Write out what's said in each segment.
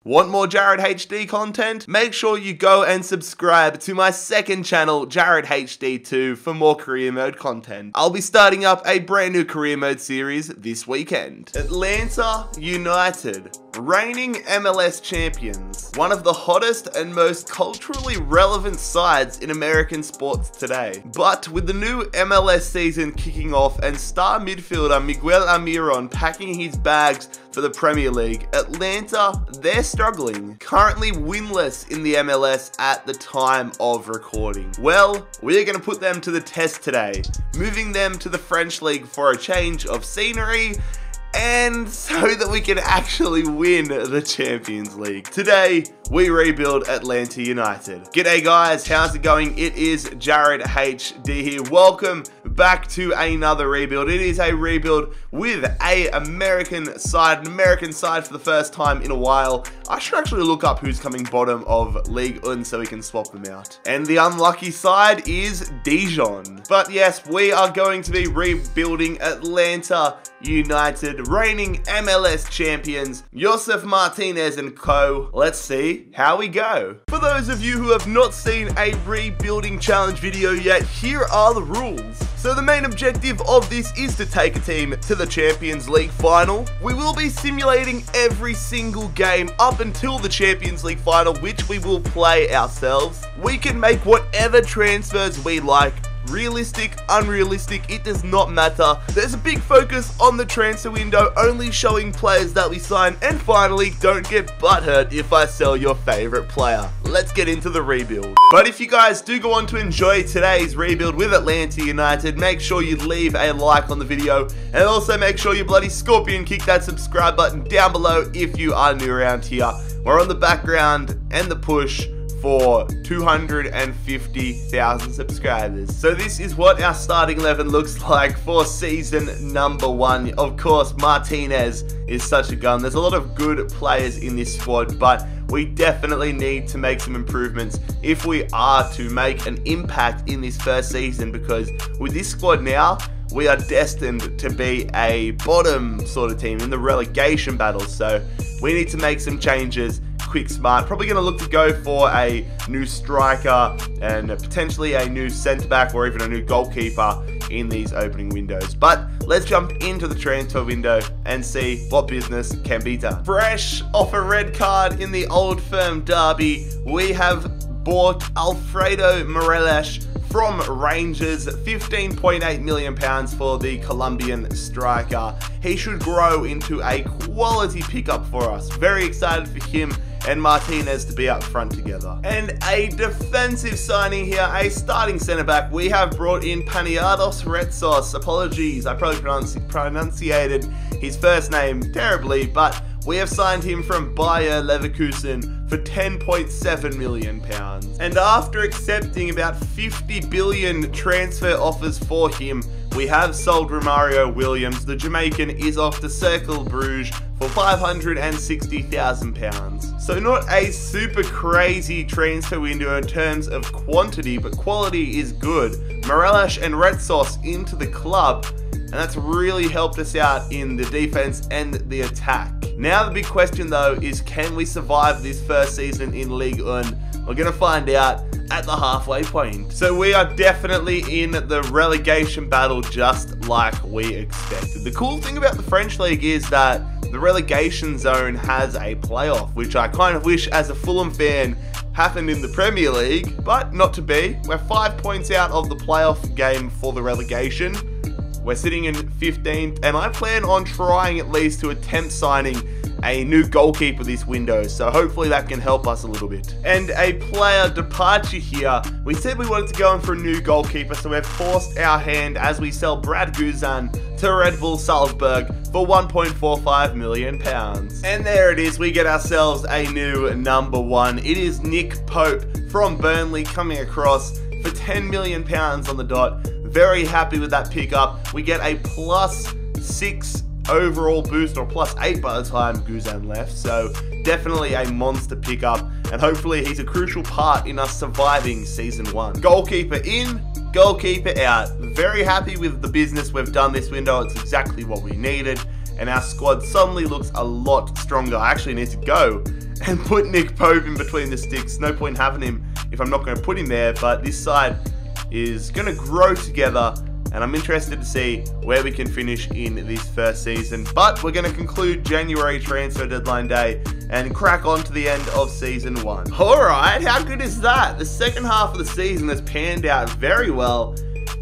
Want more JarradHD content? Make sure you go and subscribe to my second channel, JarradHD2, for more career mode content. I'll be starting up a brand new career mode series this weekend. Atlanta United, reigning MLS champions, one of the hottest and most culturally relevant sides in American sports today. But with the new MLS season kicking off and star midfielder Miguel Almiron packing his bags for the Premier League, Atlanta, they're struggling. Currently winless in the MLS at the time of recording. Well, we're going to put them to the test today, moving them to the French League for a change of scenery, and so that we can actually win the Champions League. Today, we rebuild Atlanta United. G'day guys, how's it going? It is JarradHD here. Welcome back to another rebuild. It is a rebuild with an American side for the first time in a while. I should actually look up who's coming bottom of Ligue 1 so we can swap them out. And the unlucky side is Dijon. But yes, we are going to be rebuilding Atlanta United, reigning MLS champions, Josef Martinez and co. Let's see how we go. For those of you who have not seen a rebuilding challenge video yet, here are the rules. So the main objective of this is to take a team to the Champions League final. We will be simulating every single game up until the Champions League final, which we will play ourselves. We can make whatever transfers we like. Realistic, unrealistic, it does not matter. There's a big focus on the transfer window, only showing players that we sign. And finally, don't get butthurt if I sell your favorite player. Let's get into the rebuild. But if you guys do go on to enjoy today's rebuild with Atlanta United, make sure you leave a like on the video, and also make sure you bloody scorpion kick that subscribe button down below if you are new around here. We're on the background and the push for 250,000 subscribers. So this is what our starting 11 looks like for season number 1. Of course, Martinez is such a gun. There's a lot of good players in this squad, but we definitely need to make some improvements if we are to make an impact in this first season, because with this squad now, we are destined to be a bottom sort of team in the relegation battle. So we need to make some changes quick, smart. Probably going to look to go for a new striker and potentially a new centre back or even a new goalkeeper in these opening windows. But let's jump into the transfer window and see what business can be done. Fresh off a red card in the Old Firm derby, we have bought Alfredo Morelos from Rangers, £15.8 million for the Colombian striker. He should grow into a quality pickup for us. Very excited for him and Martinez to be up front together. And a defensive signing here, a starting centre-back. We have brought in Paniados Retsos. Apologies, I probably pronunciated his first name terribly, but we have signed him from Bayer Leverkusen for £10.7 million. And after accepting about 50 billion transfer offers for him, we have sold Romario Williams. The Jamaican is off to Cercle Bruges for £560,000. So not a super crazy transfer window in terms of quantity, but quality is good. Morelos and Retsos into the club, and that's really helped us out in the defense and the attack. Now the big question though is, can we survive this first season in Ligue 1? We're going to find out at the halfway point. So we are definitely in the relegation battle just like we expected. The cool thing about the French League is that the relegation zone has a playoff, which I kind of wish as a Fulham fan happened in the Premier League, but not to be. We're 5 points out of the playoff game for the relegation. We're sitting in 15th, and I plan on trying at least to attempt signing a new goalkeeper this window, so hopefully that can help us a little bit. And a player departure here. We said we wanted to go in for a new goalkeeper, so we've forced our hand as we sell Brad Guzan to Red Bull Salzburg for £1.45 million. And there it is, we get ourselves a new number 1. It is Nick Pope from Burnley coming across for £10 million on the dot. Very happy with that pickup. We get a +6 overall boost, or +8 by the time Guzan left, so definitely a monster pickup, and hopefully he's a crucial part in us surviving season 1. Goalkeeper in, goalkeeper out. Very happy with the business we've done this window. It's exactly what we needed, and our squad suddenly looks a lot stronger. I actually need to go and put Nick Pope in between the sticks. No point having him if I'm not going to put him there, but this side is going to grow together, and I'm interested to see where we can finish in this first season. But we're going to conclude January transfer deadline day and crack on to the end of season 1. Alright, how good is that? The second half of the season has panned out very well,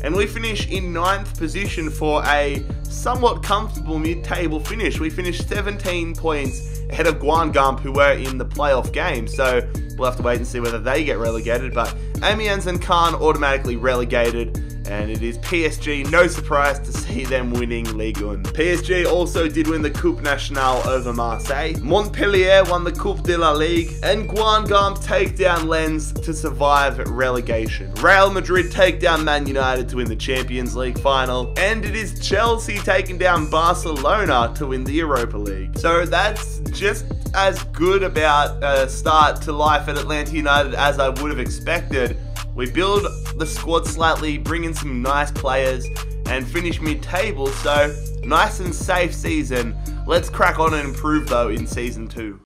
and we finish in 9th position for a somewhat comfortable mid-table finish. We finished 17 points ahead of Guangdong, who were in the playoff game, so we'll have to wait and see whether they get relegated. But Amiens and Caen automatically relegated, and it is PSG. No surprise to see them winning Ligue 1. PSG also did win the Coupe Nationale over Marseille. Montpellier won the Coupe de la Ligue, and Guangdong take down Lens to survive relegation. Real Madrid take down Man United to win the Champions League final, and it is Chelsea taking down Barcelona to win the Europa League. So that's just as good about a start to life at Atlanta United as I would have expected. We build the squad slightly, bring in some nice players, and finish mid-table, so nice and safe season. Let's crack on and improve though in Season 2.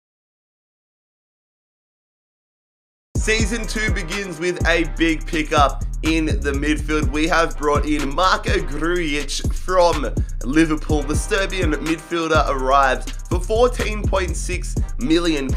Season 2 begins with a big pickup in the midfield. We have brought in Marko Grujic from Liverpool. The Serbian midfielder arrives for £14.6 million.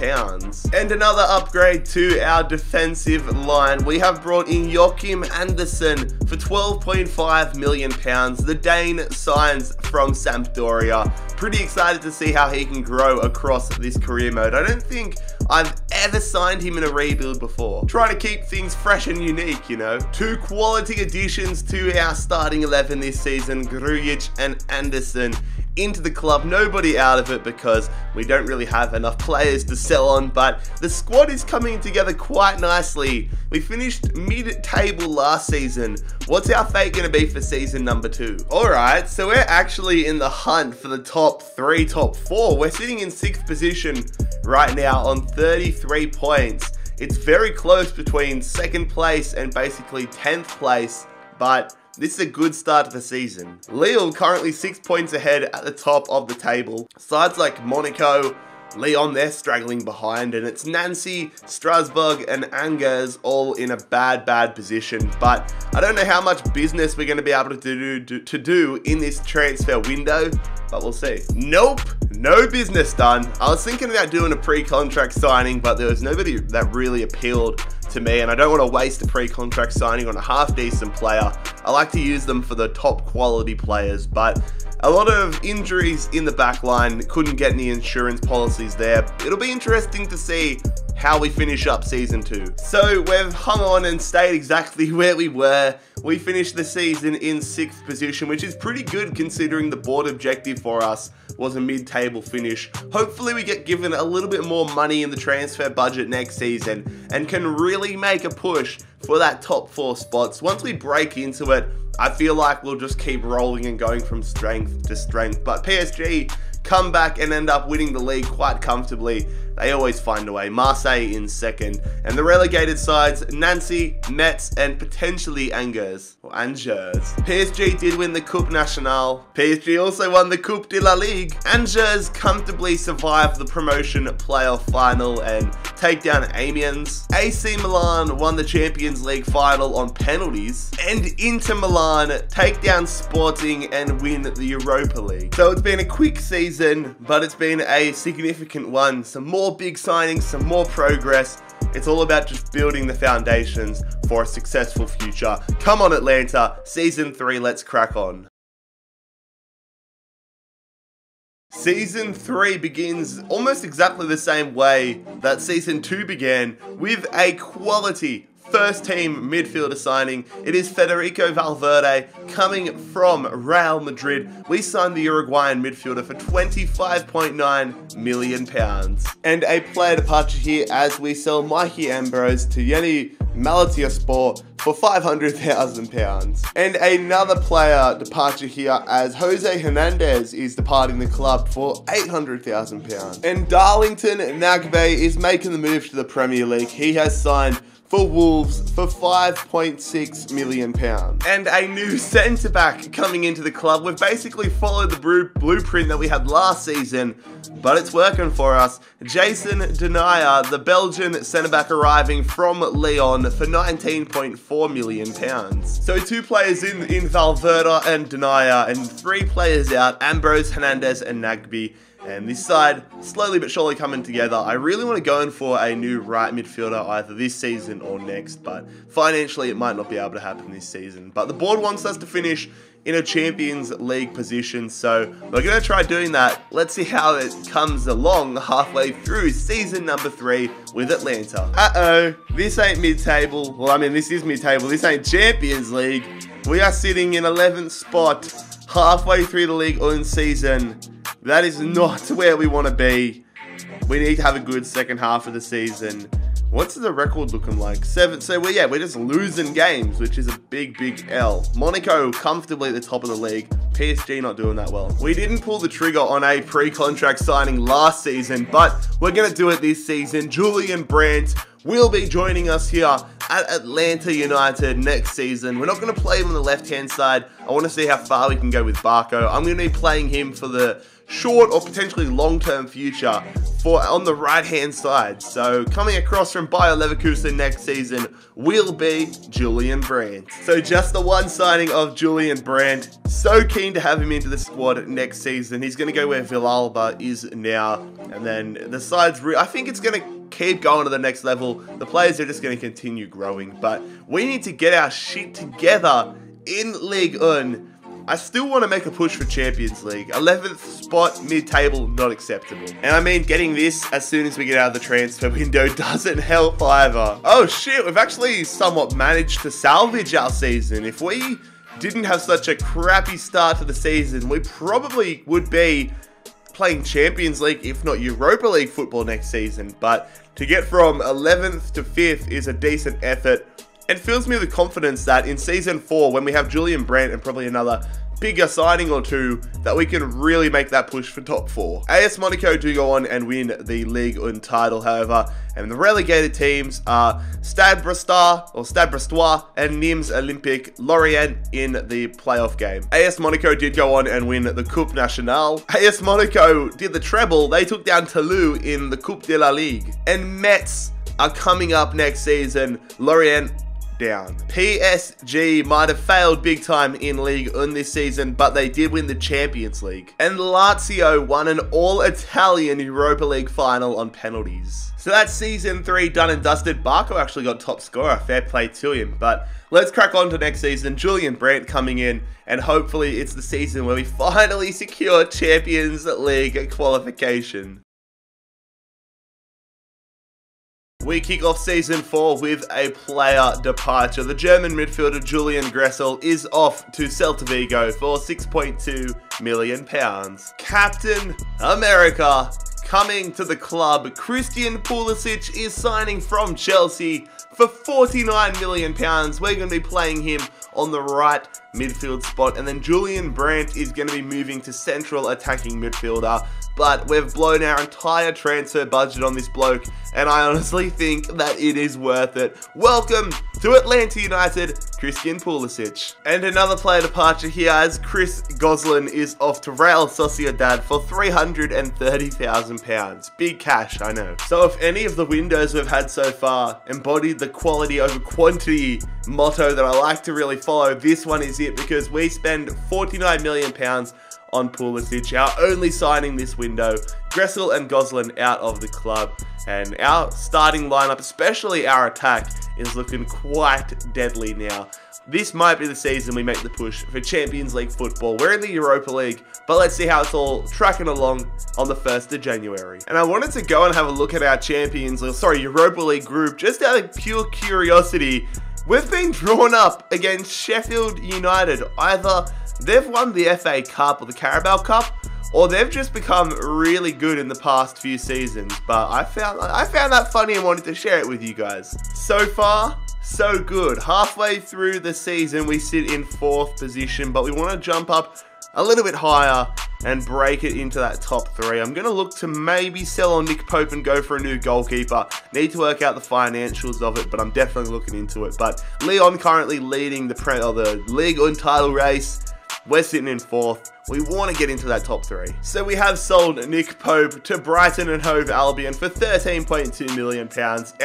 And another upgrade to our defensive line. We have brought in Joachim Andersen for £12.5 million. The Dane signs from Sampdoria. Pretty excited to see how he can grow across this career mode. I don't think I've ever signed him in a rebuild before. Trying to keep things fresh and unique, you know. 2 quality additions to our starting 11 this season, Grujic and Andersen into the club. Nobody out of it because we don't really have enough players to sell on, but the squad is coming together quite nicely. We finished mid-table last season. What's our fate going to be for season number 2? Alright, so we're actually in the hunt for the top 3, top 4. We're sitting in 6th position right now on 33 points. It's very close between 2nd place and basically 10th place, but this is a good start to the season. Lille currently 6 points ahead at the top of the table. Sides like Monaco, Lyon, they're straggling behind, and it's Nancy, Strasbourg, and Angers all in a bad position. But I don't know how much business we're going to be able to do in this transfer window, but we'll see. Nope, no business done. I was thinking about doing a pre-contract signing, but there was nobody that really appealed to me, and I don't want to waste a pre-contract signing on a half-decent player. I like to use them for the top quality players, but a lot of injuries in the back line, couldn't get any insurance policies there. It'll be interesting to see how we finish up season 2. So we've hung on and stayed exactly where we were. We finished the season in 6th position, which is pretty good considering the board objective for us was a mid-table finish. Hopefully we get given a little bit more money in the transfer budget next season and can really make a push for that top 4 spots. Once we break into it, I feel like we'll just keep rolling and going from strength to strength. But PSG come back and end up winning the league quite comfortably. They always find a way. Marseille in 2nd. And the relegated sides, Nancy, Metz, and potentially Angers. Or Angers. PSG did win the Coupe Nationale. PSG also won the Coupe de la Ligue. Angers comfortably survived the promotion playoff final and take down Amiens. AC Milan won the Champions League final on penalties. And Inter Milan take down Sporting and win the Europa League. So it's been a quick season, but it's been a significant one. Some more big signings, some more progress. It's all about just building the foundations for a successful future. Come on, Atlanta. Season 3, let's crack on. Season 3 begins almost exactly the same way that Season 2 began, with a quality first team midfielder signing. It is Federico Valverde coming from Real Madrid. We signed the Uruguayan midfielder for £25.9 million. And a player departure here as we sell Mikey Ambrose to Yeni Malatyaspor for £500,000. And another player departure here as Jose Hernandez is departing the club for £800,000. And Darlington Nagbe is making the move to the Premier League. He has signed for Wolves for £5.6 million. And a new centre-back coming into the club. We've basically followed the blueprint that we had last season, but it's working for us. Jason Denayer, the Belgian centre-back, arriving from Lyon for £19.4 million. So 2 players in Valverde and Denayer, and 3 players out, Ambrose, Hernandez and Nagby. And this side, slowly but surely coming together. I really want to go in for a new right midfielder either this season or next, but financially it might not be able to happen this season. But the board wants us to finish in a Champions League position, so we're going to try doing that. Let's see how it comes along halfway through season number 3 with Atlanta. Uh-oh, this ain't mid-table. Well, I mean, this is mid-table. This ain't Champions League. We are sitting in 11th spot halfway through the League on season. That is not where we want to be. We need to have a good second half of the season. What's the record looking like? 7. So we're just losing games, which is a big L. Monaco comfortably at the top of the league. PSG not doing that well. We didn't pull the trigger on a pre-contract signing last season, but we're going to do it this season. Julian Brandt will be joining us here at Atlanta United next season. We're not going to play him on the left-hand side. I want to see how far we can go with Barco. I'm going to be playing him for the short or potentially long-term future on the right-hand side. So coming across from Bayer Leverkusen next season will be Julian Brandt. So just the one signing of Julian Brandt. So keen to have him into the squad next season. He's going to go where Villalba is now. And then the side's I think it's going to keep going to the next level. The players are just going to continue growing. But we need to get our shit together in Ligue 1. I still want to make a push for Champions League. 11th spot, mid-table, not acceptable. And I mean, getting this as soon as we get out of the transfer window doesn't help either. Oh shit, we've actually somewhat managed to salvage our season. If we didn't have such a crappy start to the season, we probably would be playing Champions League, if not Europa League football next season. But to get from 11th to 5th is a decent effort. It fills me with confidence that in Season 4, when we have Julian Brandt and probably another bigger signing or 2, that we can really make that push for top 4. AS Monaco do go on and win the Ligue 1 title, however, and the relegated teams are Stade Brestois and Nîmes Olympique Lorient in the playoff game. AS Monaco did go on and win the Coupe Nationale. AS Monaco did the treble. They took down Toulouse in the Coupe de la Ligue. And Metz are coming up next season. Lorient down. PSG might have failed big time in Ligue 1 this season, but they did win the Champions League. And Lazio won an all-Italian Europa League final on penalties. So that's Season 3 done and dusted. Barco actually got top scorer, fair play to him. But let's crack on to next season. Julian Brandt coming in, and hopefully it's the season where we finally secure Champions League qualification. We kick off Season 4 with a player departure. The German midfielder Julian Gressel is off to Celta Vigo for £6.2 million. Captain America coming to the club. Christian Pulisic is signing from Chelsea for £49 million. We're going to be playing him on the right midfield spot, and then Julian Brandt is going to be moving to central attacking midfielder. But we've blown our entire transfer budget on this bloke, and I honestly think that it is worth it. Welcome to Atlanta United, Christian Pulisic. And another player departure here as Chris Goslin is off to Real Sociedad for £330,000. Big cash, I know. So if any of the windows we've had so far embodied the quality over quantity motto that I like to really follow, this one is it, because we spend £49 million on Pulisic, our only signing this window. Gressel and Goslin out of the club, and our starting lineup, especially our attack, is looking quite deadly now. This might be the season we make the push for Champions League football. We're in the Europa League, but let's see how it's all tracking along on the 1st of January. And I wanted to go and have a look at our Europa League group, just out of pure curiosity. We've been drawn up against Sheffield United. Either they've won the FA Cup or the Carabao Cup, or they've just become really good in the past few seasons. But I found that funny and wanted to share it with you guys. So far, so good. Halfway through the season, we sit in 4th position, but we want to jump up a little bit higher and break it into that top 3. I'm going to look to maybe sell on Nick Pope and go for a new goalkeeper. Need to work out the financials of it, but I'm definitely looking into it. But Leon currently leading the League Untitled race. We're sitting in 4th. We want to get into that top 3. So we have sold Nick Pope to Brighton and Hove Albion for £13.2 million.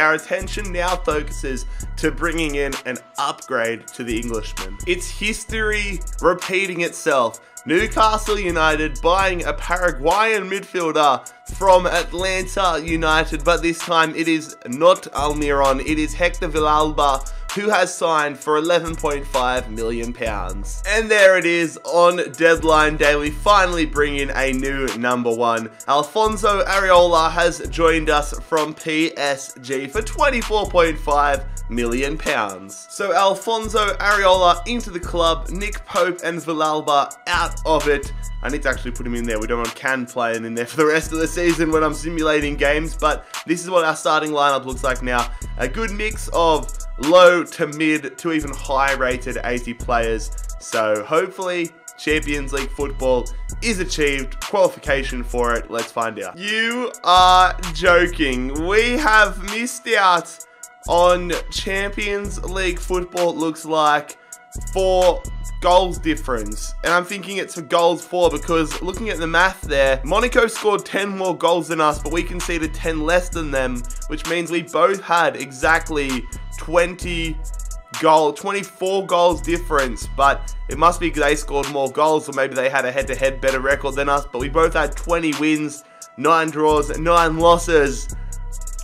Our attention now focuses to bringing in an upgrade to the Englishman. It's history repeating itself. Newcastle United buying a Paraguayan midfielder from Atlanta United, but this time it is not Almiron, it is Hector Villalba, who has signed for £11.5 million. And there it is, on deadline day, we finally bring in a new number 1. Alfonso Areola has joined us from PSG for £24.5 million. So Alfonso Areola into the club, Nick Pope and Villalba out of it. I need to actually put him in there. We don't want Can playing in there for the rest of the season when I'm simulating games, but this is what our starting lineup looks like now. A good mix of low to mid to even high rated 80 players. So hopefully Champions League football is achieved. Qualification for it. Let's find out. You are joking. We have missed out on Champions League football, it looks like, for goals difference. And I'm thinking it's for goals for, because looking at the math there, Monaco scored 10 more goals than us, but we conceded 10 less than them, which means we both had exactly 24 goals difference. But it must be they scored more goals, or maybe they had a head-to-head better record than us. But we both had 20 wins, 9 draws, 9 losses.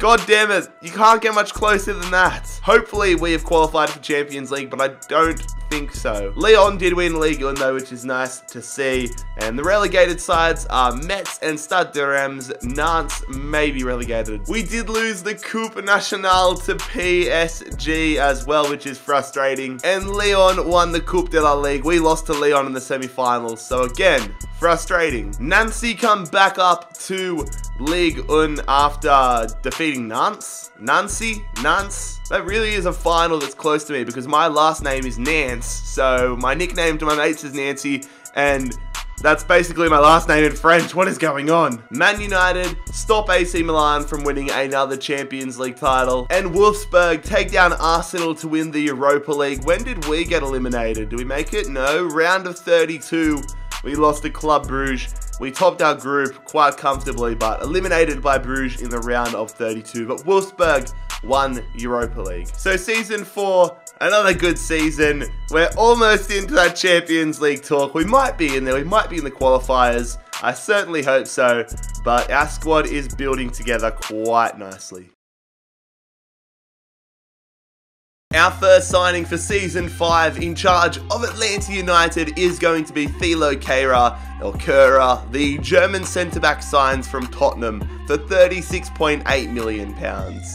God damn it, you can't get much closer than that. Hopefully we have qualified for Champions League, but I don't think so. Leon did win Ligue 1 though, which is nice to see. And the relegated sides are Metz and Stade de Reims. Nantes may be relegated. We did lose the Coupe Nationale to PSG as well, which is frustrating. And Leon won the Coupe de la Ligue. We lost to Leon in the semi-finals. So again, frustrating. Nancy come back up to Ligue 1 after defeating Nantes. Nantes. That really is a final that's close to me because my last name is Nance. So my nickname to my mates is Nancy, and that's basically my last name in French. What is going on? Man United stop AC Milan from winning another Champions League title. And Wolfsburg take down Arsenal to win the Europa League. When did we get eliminated? Did we make it? No. Round of 32. We lost to Club Bruges. We topped our group quite comfortably, but eliminated by Bruges in the round of 32. But Wolfsburg won Europa League. So season 4, another good season. We're almost into that Champions League talk. We might be in there. We might be in the qualifiers. I certainly hope so. But our squad is building together quite nicely. Our first signing for Season 5 in charge of Atlanta United is going to be Thilo Kehrer, the German centre-back signs from Tottenham for £36.8 million.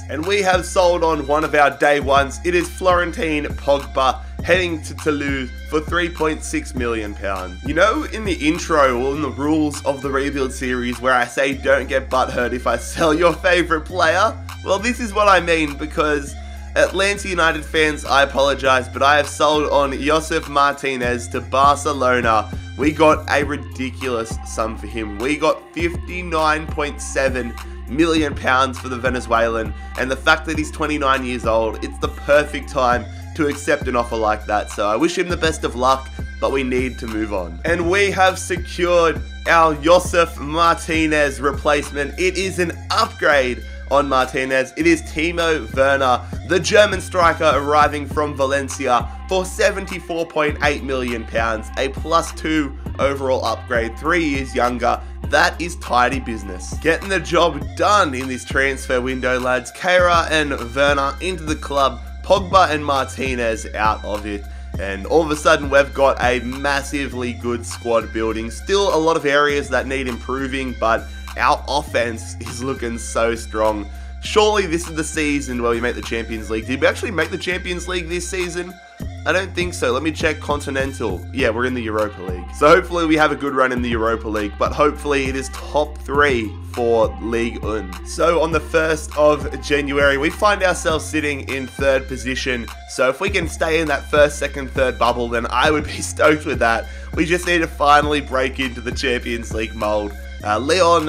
And we have sold on one of our day ones. It is Florentin Pogba heading to Toulouse for £3.6 million. You know, in the intro or in the rules of the Rebuild series where I say don't get butthurt if I sell your favourite player? Well, this is what I mean, because Atlanta United fans, I apologize, but I have sold on Josef Martinez to Barcelona. We got a ridiculous sum for him. We got £59.7 million for the Venezuelan, and the fact that he's 29 years old, it's the perfect time to accept an offer like that. So I wish him the best of luck, but we need to move on. And we have secured our Josef Martinez replacement. It is an upgrade on Martinez. It is Timo Werner, the German striker arriving from Valencia for £74.8 million, a +2 overall upgrade, 3 years younger. That is tidy business. Getting the job done in this transfer window, lads. Kehrer and Werner into the club, Pogba and Martinez out of it. And all of a sudden, we've got a massively good squad building. Still a lot of areas that need improving, but our offense is looking so strong. Surely this is the season where we make the Champions League. Did we actually make the Champions League this season? I don't think so. Let me check Continental. Yeah, we're in the Europa League. So hopefully we have a good run in the Europa League, but hopefully it is top 3 for Ligue 1. So on the 1st of January, we find ourselves sitting in 3rd position. So if we can stay in that 1st, 2nd, 3rd bubble, then I would be stoked with that. We just need to finally break into the Champions League mold. Lyon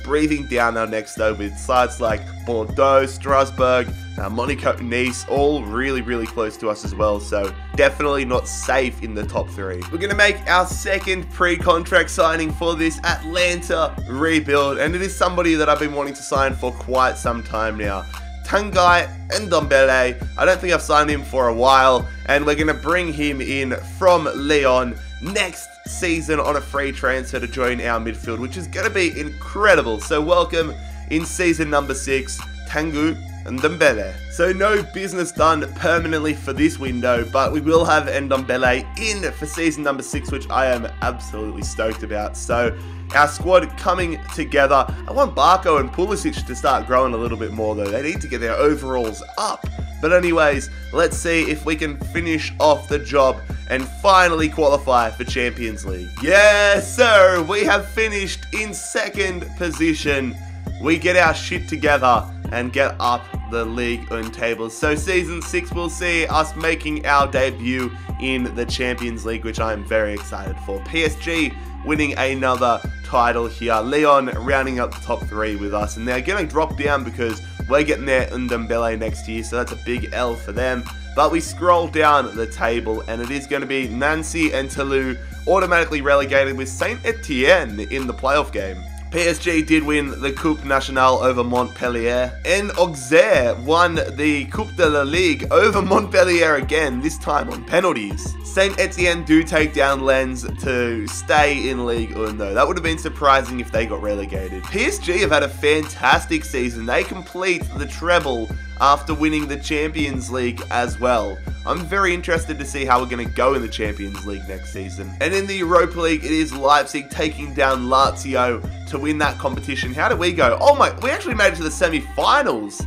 breathing down our necks though, with sides like Bordeaux, Strasbourg, Monaco, Nice, all really close to us as well, so definitely not safe in the top 3. We're going to make our 2nd pre-contract signing for this Atlanta rebuild, and it is somebody that I've been wanting to sign for quite some time now. Tanguy Ndombele. I don't think I've signed him for a while, and we're going to bring him in from Lyon next season on a free transfer to join our midfield, which is going to be incredible. So welcome in season number 6, Tanguy Ndombele. So no business done permanently for this window, but we will have Ndombele in for season number 6, which I am absolutely stoked about. So our squad coming together. I want Barco and Pulisic to start growing a little bit more though. They need to get their overalls up. But anyways, let's see if we can finish off the job and finally qualify for Champions League. Yes, sir, we have finished in 2nd position. We get our shit together and get up the Ligue 1 tables. So season 6 will see us making our debut in the Champions League, which I'm very excited for. PSG winning another title here. Lyon rounding up the top 3 with us, and they're going to drop down because we're getting their Ndombele next year, so that's a big L for them. But we scroll down the table, and it is going to be Nancy and Toulouse automatically relegated with Saint Etienne in the playoff game. PSG did win the Coupe Nationale over Montpellier, and Auxerre won the Coupe de la Ligue over Montpellier again, this time on penalties. Saint Etienne do take down Lens to stay in Ligue 1 though. That would have been surprising if they got relegated. PSG have had a fantastic season. They complete the treble after winning the Champions League as well. I'm very interested to see how we're going to go in the Champions League next season. And in the Europa League, it is Leipzig taking down Lazio to win that competition. How did we go? Oh my, we actually made it to the semi-finals.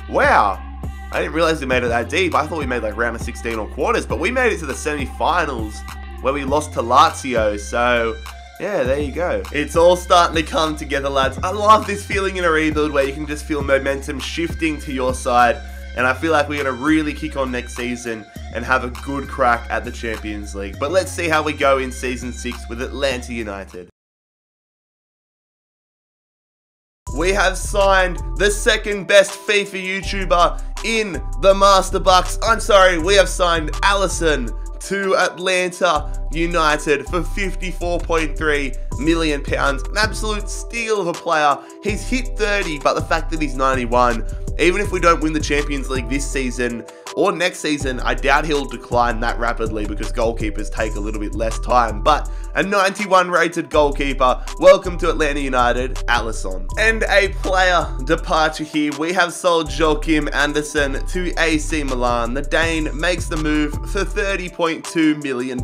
Wow. I didn't realize we made it that deep. I thought we made like round of 16 or quarters, but we made it to the semi-finals where we lost to Lazio. So yeah, there you go. It's all starting to come together, lads. I love this feeling in a rebuild where you can just feel momentum shifting to your side. And I feel like we're going to really kick on next season and have a good crack at the Champions League. But let's see how we go in Season 6 with Atlanta United. We have signed the 2nd best FIFA YouTuber in the Master Bucks. I'm sorry, we have signed Allison to Atlanta United for £54.3 million. An absolute steal of a player. He's hit 30, but the fact that he's 91, even if we don't win the Champions League this season or next season, I doubt he'll decline that rapidly because goalkeepers take a little bit less time. But a 91 rated goalkeeper. Welcome to Atlanta United, Alisson. And a player departure here. We have sold Joachim Andersen to AC Milan. The Dane makes the move for £30.2 million.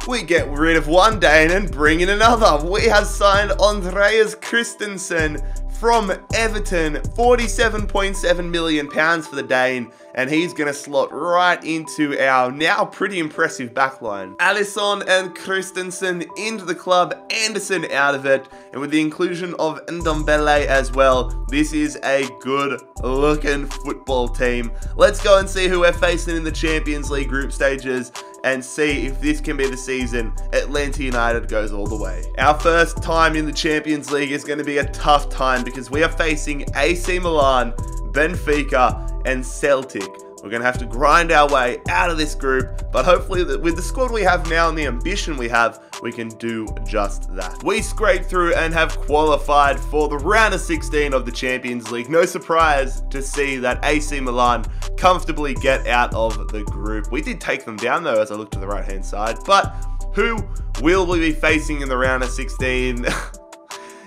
We get rid of one Dane and bring in another. We have signed Andreas Christensen from Everton, £47.7 million for the Dane, and he's going to slot right into our now pretty impressive backline. Alisson and Christensen into the club, Anderson out of it, and with the inclusion of Ndombele as well, this is a good looking football team. Let's go and see who we're facing in the Champions League group stages and see if this can be the season Atlanta United goes all the way. Our first time in the Champions League is going to be a tough time because we are facing AC Milan, Benfica, and Celtic. We're going to have to grind our way out of this group, but hopefully with the squad we have now and the ambition we have, we can do just that. We scraped through and have qualified for the round of 16 of the Champions League. No surprise to see that AC Milan comfortably get out of the group. We did take them down though as I look to the right hand side, but who will we be facing in the round of 16?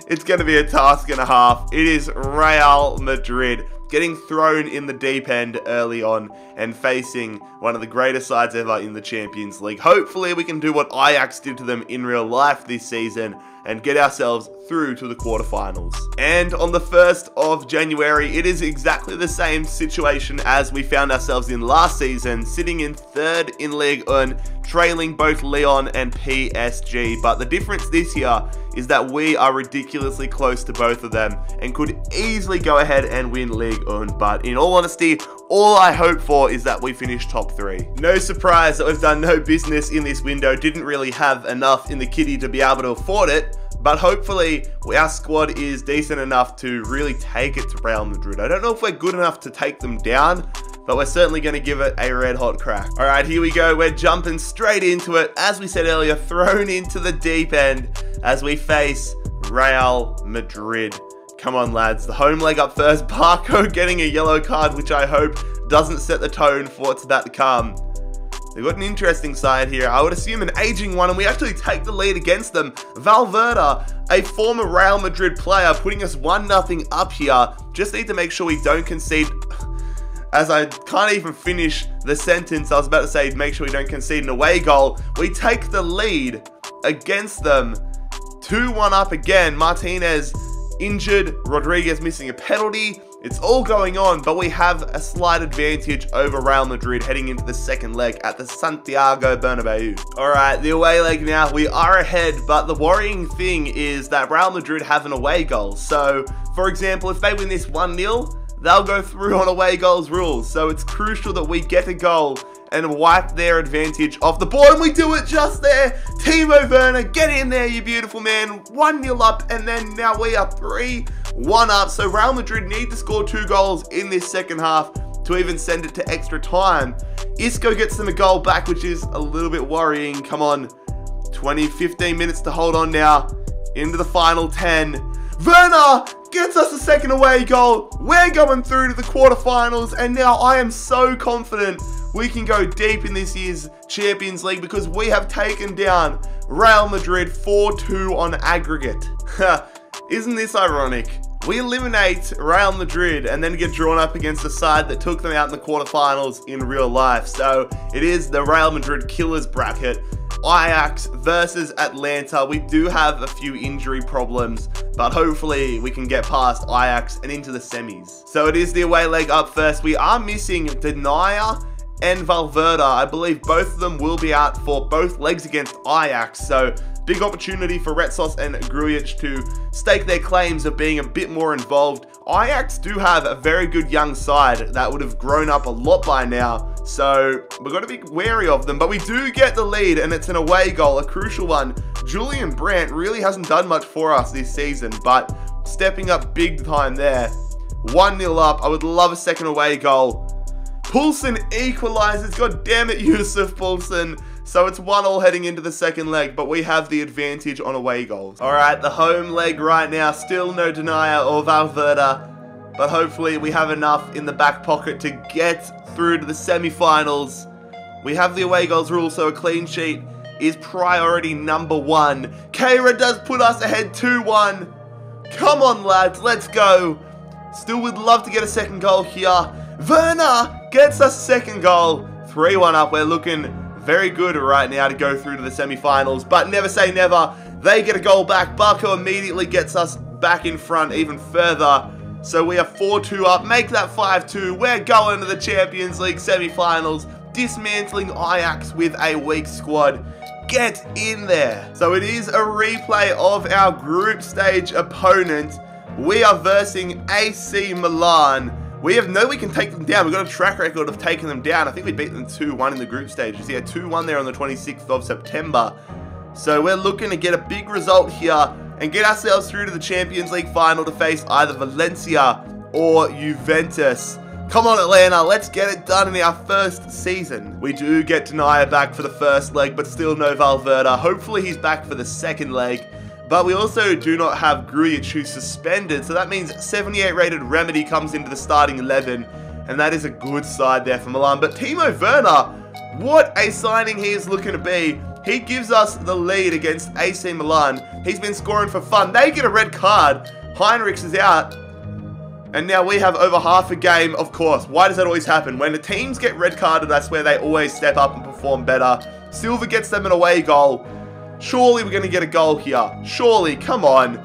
It's going to be a task and a half. It is Real Madrid getting thrown in the deep end early on and facing one of the greatest sides ever in the Champions League. Hopefully we can do what Ajax did to them in real life this season and get ourselves through to the quarterfinals. And on the 1st of January, it is exactly the same situation as we found ourselves in last season, sitting in 3rd in Ligue 1, trailing both Lyon and PSG. But the difference this year is that we are ridiculously close to both of them and could easily go ahead and win Ligue 1. But in all honesty, all I hope for is that we finish top 3. No surprise that we've done no business in this window, didn't really have enough in the kitty to be able to afford it. But hopefully our squad is decent enough to really take it to Real Madrid. I don't know if we're good enough to take them down, but we're certainly going to give it a red hot crack. All right, here we go. We're jumping straight into it. As we said earlier, thrown into the deep end as we face Real Madrid. Come on, lads. The home leg up first. Barco getting a yellow card, which I hope doesn't set the tone for what's about to come. They've got an interesting side here. I would assume an aging one, and we actually take the lead against them. Valverde, a former Real Madrid player, putting us 1-0 up here. Just need to make sure we don't concede. As I can't even finish the sentence, I was about to say, make sure we don't concede an away goal. We take the lead against them. 2-1 up again. Martinez injured. Rodriguez missing a penalty. It's all going on, but we have a slight advantage over Real Madrid heading into the second leg at the Santiago Bernabeu. All right, the away leg now. We are ahead, but the worrying thing is that Real Madrid have an away goal. So, for example, if they win this 1-0, they'll go through on away goals rules. So it's crucial that we get a goal and wipe their advantage off the board. And we do it just there. Timo Werner, get in there, you beautiful man. 1-0 up, and then now we are 3-1 up. So Real Madrid need to score 2 goals in this second half to even send it to extra time. Isco gets them a goal back, which is a little bit worrying. Come on, 15 minutes to hold on now. Into the final 10. Werner gets us a second away goal. We're going through to the quarterfinals, and now I am so confident we can go deep in this year's Champions League because we have taken down Real Madrid 4-2 on aggregate. Isn't this ironic? We eliminate Real Madrid and then get drawn up against a side that took them out in the quarterfinals in real life. So it is the Real Madrid killers bracket. Ajax versus Atlanta. We do have a few injury problems, but hopefully we can get past Ajax and into the semis. So it is the away leg up first. We are missing Denier and Valverde. I believe both of them will be out for both legs against Ajax. So big opportunity for Retsos and Grujic to stake their claims of being a bit more involved. Ajax do have a very good young side that would have grown up a lot by now, so we've got to be wary of them. But we do get the lead, and it's an away goal, a crucial one. Julian Brandt really hasn't done much for us this season, but stepping up big time there. 1-0 up. I would love a second away goal. Poulsen equalizes. God damn it, Yusuf Poulsen. So it's 1-1 heading into the second leg, but we have the advantage on away goals. All right, the home leg right now, still no Denier or Valverde, but hopefully we have enough in the back pocket to get through to the semi-finals. We have the away goals rule, so a clean sheet is priority number 1. Keira does put us ahead 2-1. Come on, lads, let's go. Still would love to get a second goal here. Werner gets us second goal. 3-1 up. We're looking very good right now to go through to the semi-finals, but never say never. They get a goal back. Barco immediately gets us back in front even further. So we are 4-2 up. Make that 5-2. We're going to the Champions League semi-finals, dismantling Ajax with a weak squad. Get in there. So it is a replay of our group stage opponent. We are versing AC Milan. We can take them down. We've got a track record of taking them down. I think we beat them 2-1 in the group stages. Yeah, 2-1 there on the 26th of September. So we're looking to get a big result here and get ourselves through to the Champions League final to face either Valencia or Juventus. Come on, Atlanta, let's get it done in our first season. We do get Denier back for the first leg, but still no Valverde. Hopefully he's back for the second leg. But we also do not have Grujic, who's suspended, so that means 78 rated Remedy comes into the starting 11, and that is a good side there for Milan. But Timo Werner, what a signing he is looking to be. He gives us the lead against AC Milan. He's been scoring for fun. They get a red card. Heinrichs is out. And now we have over half a game, of course. Why does that always happen? When the teams get red carded, that's where they always step up and perform better. Silva gets them an away goal. Surely we're going to get a goal here. Surely, come on.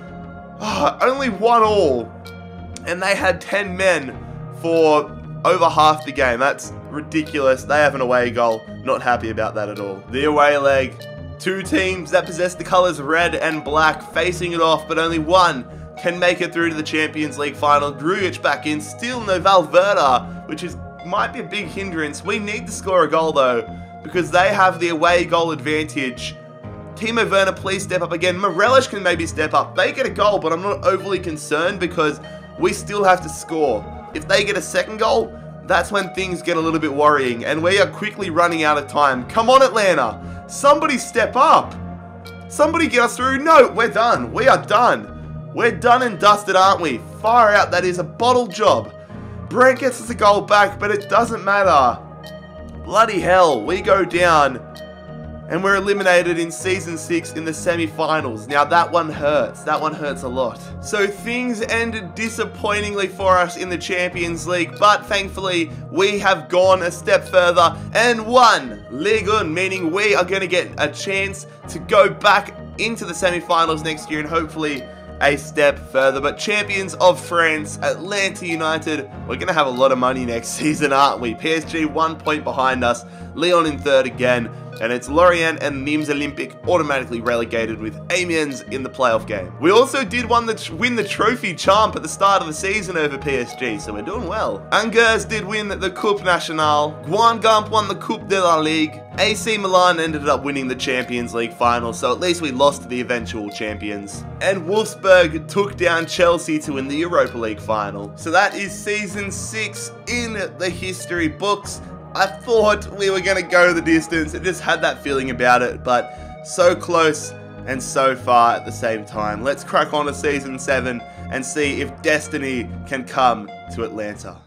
Only 1-1. And they had 10 men for over half the game. That's ridiculous. They have an away goal. Not happy about that at all. The away leg. 2 teams that possess the colours red and black facing it off, but only one can make it through to the Champions League final. Grujic back in. Still no Valverde, which might be a big hindrance. We need to score a goal though, because they have the away goal advantage. Timo Werner, please step up again. Morelos can maybe step up. They get a goal, but I'm not overly concerned because we still have to score. If they get a second goal, that's when things get a little bit worrying, and we are quickly running out of time. Come on, Atlanta. Somebody step up. Somebody get us through. No, we're done. We are done. We're done and dusted, aren't we? Far out. That is a bottle job. Brent gets us a goal back, but it doesn't matter. Bloody hell. We go down. And we're eliminated in Season 6 in the semi-finals. Now that one hurts. That one hurts a lot. So things ended disappointingly for us in the Champions League. But thankfully, we have gone a step further and won Ligue 1. Meaning we are going to get a chance to go back into the semi-finals next year and hopefully a step further. But champions of France, Atlanta United, we're going to have a lot of money next season, aren't we? PSG 1 point behind us. Lyon in third again. And it's Lorient and Nîmes Olympique automatically relegated with Amiens in the playoff game. We also did win the trophy champ at the start of the season over PSG, so we're doing well. Angers did win the Coupe Nationale. Guingamp won the Coupe de la Ligue. AC Milan ended up winning the Champions League final, so at least we lost to the eventual champions. And Wolfsburg took down Chelsea to win the Europa League final. So that is Season 6 in the history books. I thought we were going to go the distance. I just had that feeling about it, but so close and so far at the same time. Let's crack on to Season 7 and see if destiny can come to Atlanta.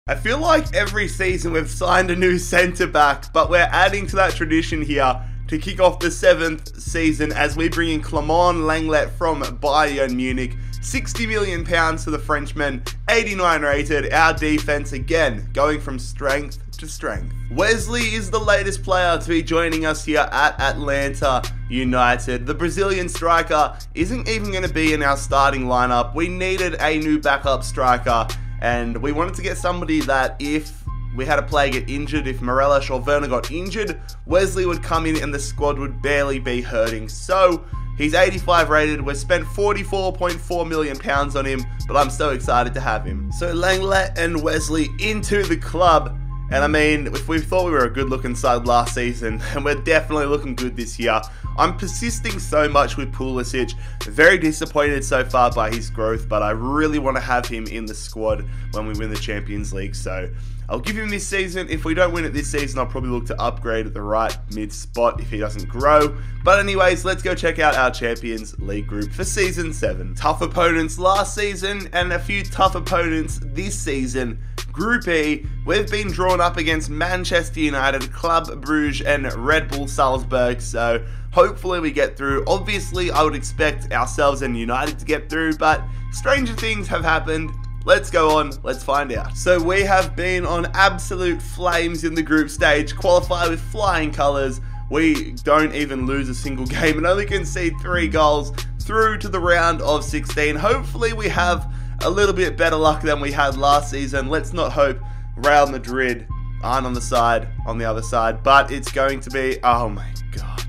I feel like every season we've signed a new centre-back, but we're adding to that tradition here to kick off the 7th season as we bring in Clement Lenglet from Bayern Munich. £60 million for the Frenchman, 89 rated. Our defense again going from strength to strength. Wesley is the latest player to be joining us here at Atlanta United. The Brazilian striker isn't even going to be in our starting lineup. We needed a new backup striker, and we wanted to get somebody that if we had a player get injured, if Morelos or Werner got injured, Wesley would come in and the squad would barely be hurting. So he's 85 rated. We've spent £44.4 million on him, but I'm so excited to have him. So Lenglet and Wesley into the club. And I mean, if we thought we were a good looking side last season, and we're definitely looking good this year. I'm persisting so much with Pulisic. Very disappointed so far by his growth, but I really want to have him in the squad when we win the Champions League. So I'll give him this season. If we don't win it this season, I'll probably look to upgrade at the right mid spot if he doesn't grow. But anyways, let's go check out our Champions League group for Season 7. Tough opponents last season and a few tough opponents this season. Group E, we've been drawn up against Manchester United, Club Brugge and Red Bull Salzburg, so hopefully we get through. Obviously, I would expect ourselves and United to get through, but stranger things have happened. Let's go on, let's find out. So we have been on absolute flames in the group stage, qualify with flying colours. We don't even lose a single game and only concede 3 goals through to the round of 16. Hopefully we have a little bit better luck than we had last season. Let's not hope Real Madrid aren't on the other side, but it's going to be, oh my god.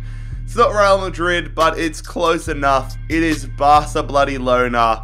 It's not Real Madrid, but it's close enough. It is Barca bloody Lona.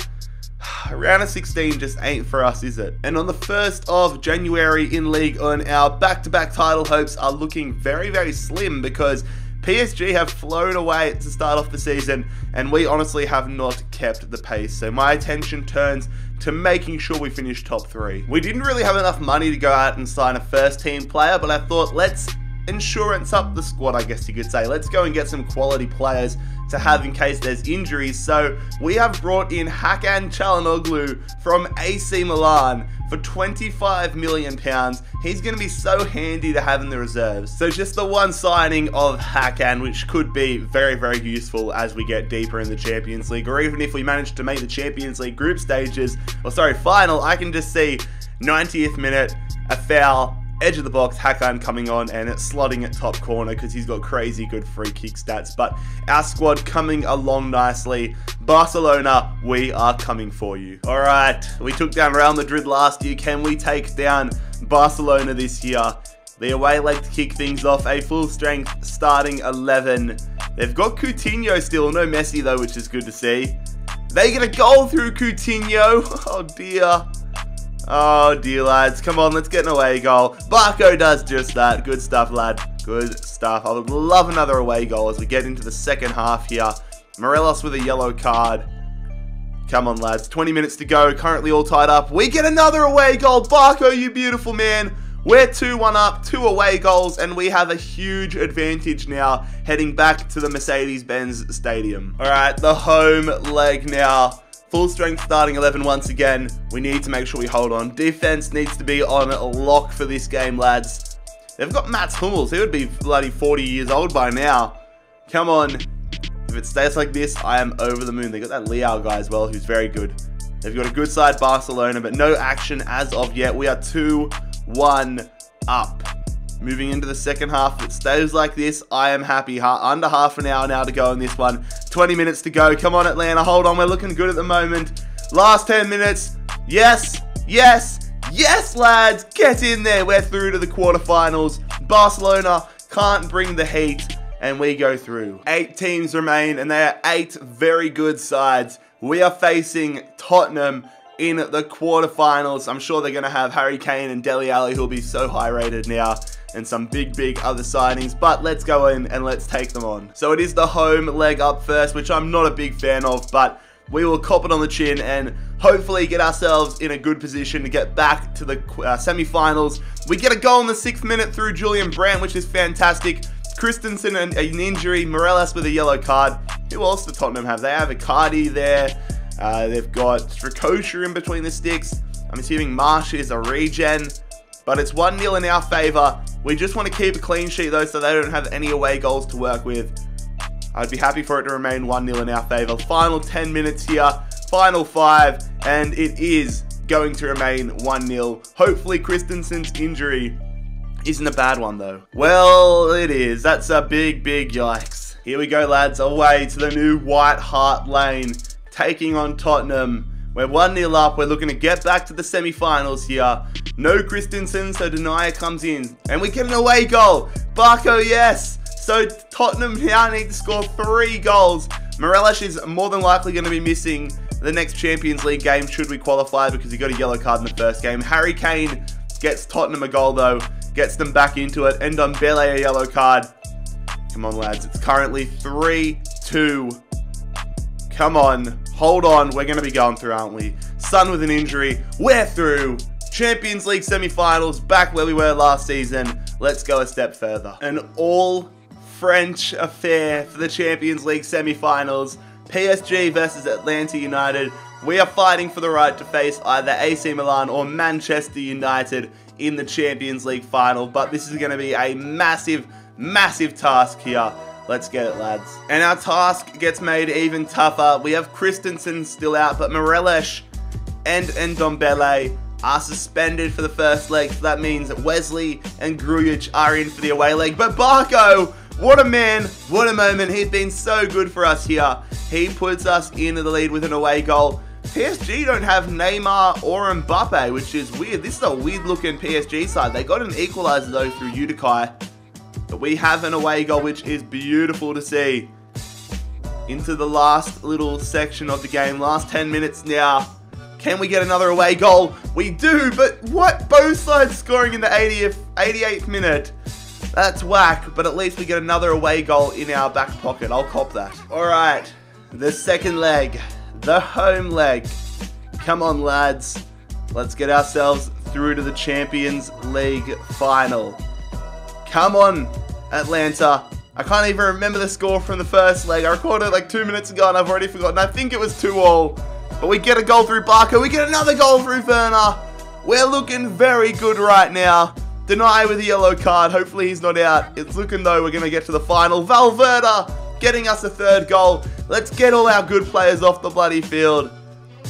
Round of 16 just ain't for us, is it? And on the 1st of January in Ligue 1, our back-to-back title hopes are looking very, very slim because PSG have flown away to start off the season, and we honestly have not kept the pace. So my attention turns to making sure we finish top 3. We didn't really have enough money to go out and sign a first-team player, but I thought, let's insurance up the squad, I guess you could say. Let's go and get some quality players to have in case there's injuries. So we have brought in Hakan Çalhanoğlu from AC Milan for £25 million. He's going to be so handy to have in the reserves. So just the one signing of Hakan, which could be very, very useful as we get deeper in the Champions League, or even if we manage to make the Champions League group stages, or sorry, final, I can just see 90th minute, a foul, Edge of the box, Hakan coming on and slotting at top corner because he's got crazy good free kick stats. But our squad coming along nicely. Barcelona, we are coming for you. All right, we took down Real Madrid last year. Can we take down Barcelona this year? The away leg to kick things off, a full strength starting 11. They've got Coutinho still, no Messi though, which is good to see. They get a goal through Coutinho. Oh dear. Oh dear, lads. Come on, let's get an away goal. Barco does just that. Good stuff, lad. Good stuff. I would love another away goal as we get into the second half here. Morelos with a yellow card. Come on, lads. 20 minutes to go. Currently all tied up. We get another away goal. Barco, you beautiful man. We're 2-1 up, 2 away goals, and we have a huge advantage now heading back to the Mercedes-Benz Stadium. All right, the home leg now. Full strength starting 11 once again. We need to make sure we hold on. Defense needs to be on lock for this game, lads. They've got Mats Hummels. He would be bloody 40 years old by now. Come on. If it stays like this, I am over the moon. They got that Leao guy as well, who's very good. They've got a good side, Barcelona, but no action as of yet. We are 2-1 up. Moving into the second half. If it stays like this, I am happy. Under half an hour now to go in this one. 20 minutes to go. Come on, Atlanta. Hold on. We're looking good at the moment. Last 10 minutes. Yes. Yes. Yes, lads. Get in there. We're through to the quarterfinals. Barcelona can't bring the heat, and we go through. 8 teams remain, and they are 8 very good sides. We are facing Tottenham in the quarterfinals. I'm sure they're going to have Harry Kane and Dele Alli, who'll be so high rated now, and some big other signings. But let's go in and let's take them on. So it is the home leg up first, which I'm not a big fan of, but we will cop it on the chin and hopefully get ourselves in a good position to get back to the semi-finals. We get a goal in the 6th minute through Julian Brandt, which is fantastic. Christensen and an injury, Morelos with a yellow card. Who else do Tottenham have? They have Icardi there. They've got Strakosha in between the sticks. I'm assuming Marsh is a regen, but it's 1-0 in our favour. We just want to keep a clean sheet though, so they don't have any away goals to work with. I'd be happy for it to remain 1-0 in our favour. Final 10 minutes here, final 5, and it is going to remain 1-0. Hopefully Christensen's injury isn't a bad one though. Well, it is. That's a big yikes. Here we go, lads, away to the new White Hart Lane, taking on Tottenham. We're 1-0 up. We're looking to get back to the semi-finals here. No Christensen, so Denier comes in. And we get an away goal. Barco, yes. So Tottenham now need to score 3 goals. Morelos is more than likely going to be missing the next Champions League game should we qualify because he got a yellow card in the first game. Harry Kane gets Tottenham a goal though. Gets them back into it. And Ndombele a yellow card. Come on, lads. It's currently 3-2. Come on. Hold on. We're going to be going through, aren't we? Son with an injury. We're through. Champions League semi-finals. Back where we were last season. Let's go a step further. An all-French affair for the Champions League semi-finals. PSG versus Atlanta United. We are fighting for the right to face either AC Milan or Manchester United in the Champions League final. But this is going to be a massive task here. Let's get it, lads. And our task gets made even tougher. We have Christensen still out, but Morelos and Ndombele are suspended for the first leg. So that means that Wesley and Grujic are in for the away leg. But Barco, what a man, what a moment. He's been so good for us here. He puts us into the lead with an away goal. PSG don't have Neymar or Mbappe, which is weird. This is a weird looking PSG side. They got an equalizer though through Udokai. But we have an away goal, which is beautiful to see. Into the last little section of the game. Last 10 minutes now. Can we get another away goal? We do, but what? Both sides scoring in the 88th minute. That's whack, but at least we get another away goal in our back pocket. I'll cop that. All right, the second leg, the home leg. Come on, lads. Let's get ourselves through to the Champions League final. Come on, Atlanta. I can't even remember the score from the first leg. I recorded it like 2 minutes ago and I've already forgotten. I think it was 2-2. But we get a goal through Barco. We get another goal through Werner. We're looking very good right now. Deny with a yellow card. Hopefully he's not out. It's looking though we're going to get to the final. Valverde getting us a third goal. Let's get all our good players off the bloody field.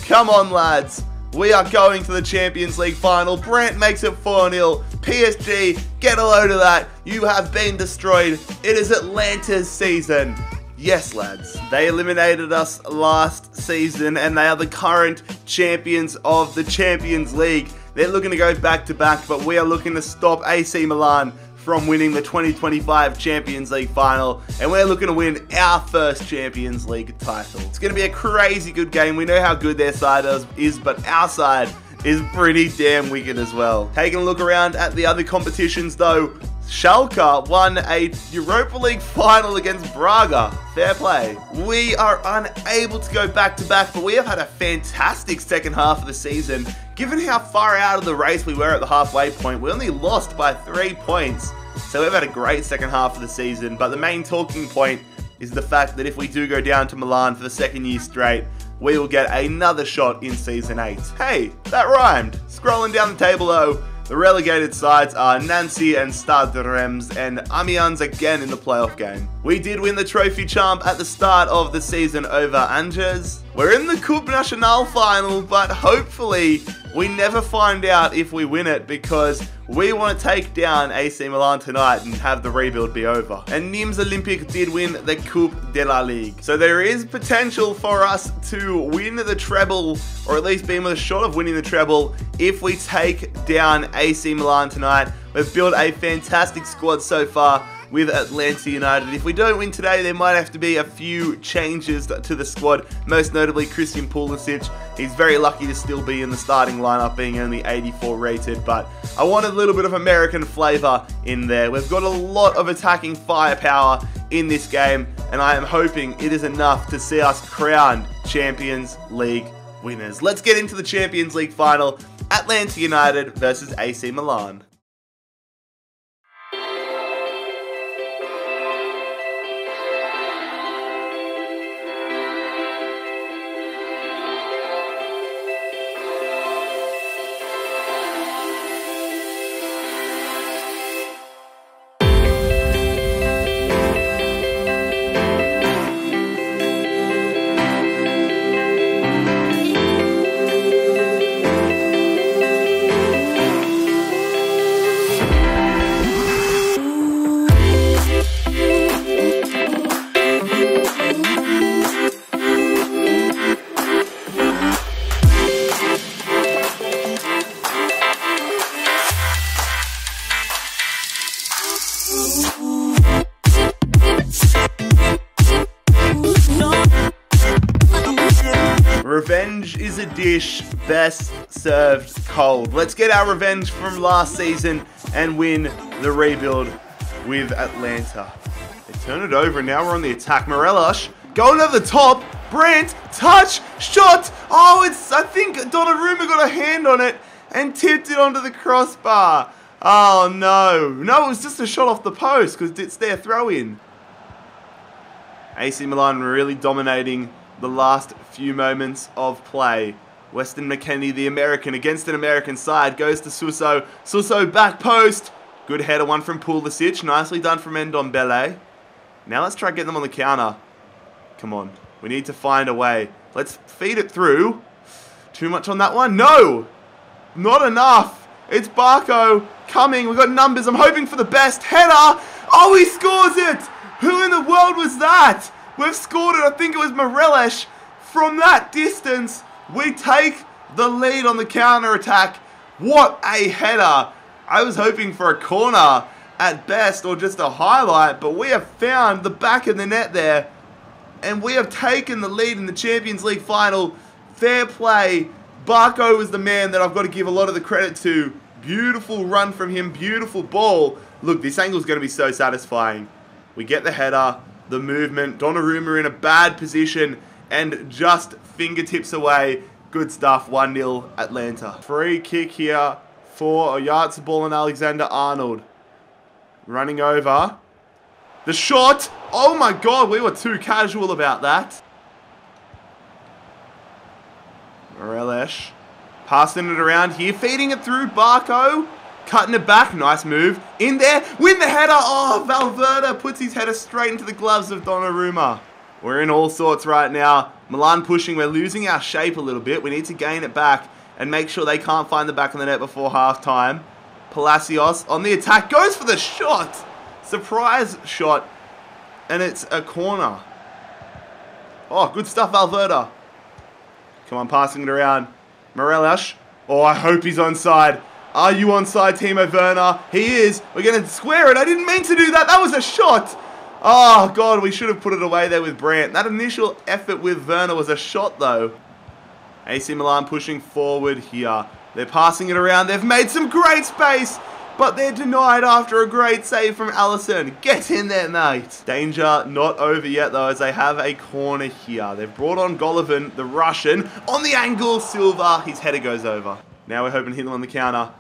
Come on, lads. We are going to the Champions League final. Brent makes it 4-0. PSG, get a load of that. You have been destroyed. It is Atlanta's season. Yes, lads. They eliminated us last season, and they are the current champions of the Champions League. They're looking to go back-to-back, but we are looking to stop AC Milan from winning the 2025 Champions League final, and we're looking to win our first Champions League title. It's going to be a crazy good game. We know how good their side is, but our side is pretty damn wicked as well. Taking a look around at the other competitions though, Schalke won a Europa League final against Braga. Fair play. We are unable to go back-to-back, but we have had a fantastic second half of the season. Given how far out of the race we were at the halfway point, we only lost by 3 points. So we've had a great second half of the season, but the main talking point is the fact that if we do go down to Milan for the second year straight, we will get another shot in Season 8. Hey, that rhymed. Scrolling down the table though, the relegated sides are Nancy and Stade Reims, and Amiens again in the playoff game. We did win the trophy champ at the start of the season over Angers. We're in the Coupe Nationale final, but hopefully we never find out if we win it, because we want to take down AC Milan tonight and have the rebuild be over. And Nîmes Olympique did win the Coupe de la Ligue. So there is potential for us to win the treble, or at least be with a shot of winning the treble, if we take down AC Milan tonight. We've built a fantastic squad so far with Atlanta United. If we don't win today, there might have to be a few changes to the squad, most notably Christian Pulisic. He's very lucky to still be in the starting lineup, being only 84 rated, but I wanted a little bit of American flavour in there. We've got a lot of attacking firepower in this game, and I am hoping it is enough to see us crowned Champions League winners. Let's get into the Champions League final. Atlanta United versus AC Milan. Revenge is a dish best served cold. Let's get our revenge from last season and win the rebuild with Atlanta. They turn it over, and now we're on the attack. Morelos going over the top. Brandt, touch, shot. Oh, I think Donnarumma got a hand on it and tipped it onto the crossbar. Oh no. No, it was just a shot off the post because it's their throw in. AC Milan really dominating the last few moments of play. Weston McKennie, the American, against an American side, goes to Suso. Suso back post. Good header, one from Pulisic. Nicely done from Ndombele. Now let's try to get them on the counter. Come on. We need to find a way. Let's feed it through. Too much on that one? No! Not enough. It's Barco coming. We've got numbers. I'm hoping for the best. Header. Oh, he scores it. Who in the world was that? We've scored it. I think it was Morelos. From that distance, we take the lead on the counter-attack. What a header. I was hoping for a corner at best, or just a highlight, but we have found the back of the net there, and we have taken the lead in the Champions League final. Fair play. Barco was the man that I've got to give a lot of the credit to. Beautiful run from him, beautiful ball. Look, this angle is going to be so satisfying. We get the header, the movement, Donnarumma in a bad position, and just fingertips away. Good stuff, 1-0 Atlanta. Free kick here for Oyarzabal and Alexander-Arnold. Running over. The shot! Oh my god, we were too casual about that. Morelos. Passing it around here, feeding it through Barco. Cutting it back, nice move. In there, win the header. Oh, Valverde puts his header straight into the gloves of Donnarumma. We're in all sorts right now. Milan pushing, we're losing our shape a little bit. We need to gain it back. and make sure they can't find the back of the net before half-time. Palacios on the attack, goes for the shot. Surprise shot, and it's a corner. Oh, good stuff, Valverde. Come on, passing it around. Morelos. Oh, I hope he's onside. Are you onside, Timo Werner? He is. We're going to square it. I didn't mean to do that. That was a shot. Oh, God, we should have put it away there with Brandt. That initial effort with Werner was a shot, though. AC Milan pushing forward here. They're passing it around. They've made some great space, but they're denied after a great save from Alisson. Get in there, mate. Danger not over yet, though, as they have a corner here. They've brought on Golovin, the Russian. On the angle, Silva. His header goes over. Now we're hoping to hit them on the counter.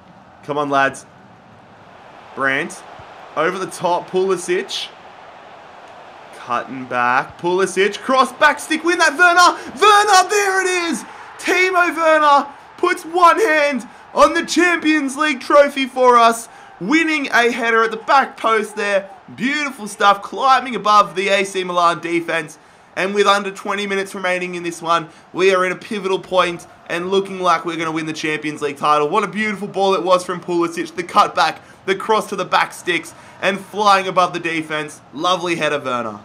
Come on, lads. Brandt. Over the top, Pulisic. Cutting back. Pulisic. Cross, back stick, win that. Werner. Werner, there it is. Timo Werner puts one hand on the Champions League trophy for us, winning a header at the back post there. Beautiful stuff, climbing above the AC Milan defense. And with under 20 minutes remaining in this one, we are in a pivotal point and looking like we're going to win the Champions League title. What a beautiful ball it was from Pulisic. The cutback, the cross to the back sticks, and flying above the defense. Lovely header, Werner.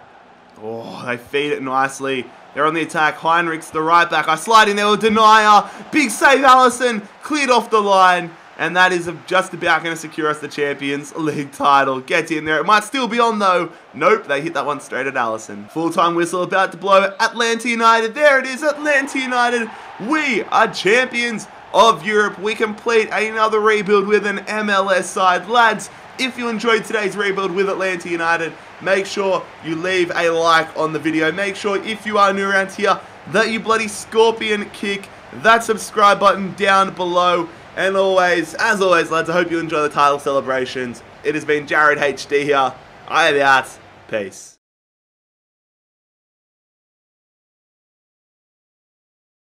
Oh, they feed it nicely. They're on the attack. Heinrichs, the right back. I slide in there with Denier. Big save, Alisson. Cleared off the line. And that is just about going to secure us the Champions League title. Get in there. It might still be on, though. Nope, they hit that one straight at Alisson. Full-time whistle about to blow. Atlanta United. There it is, Atlanta United. We are champions of Europe. We complete another rebuild with an MLS side. Lads, if you enjoyed today's rebuild with Atlanta United, make sure you leave a like on the video. Make sure, if you are new around here, that you bloody scorpion kick that subscribe button down below. And always, as always, lads, I hope you enjoy the title celebrations. It has been JarradHD here. I am out. Peace.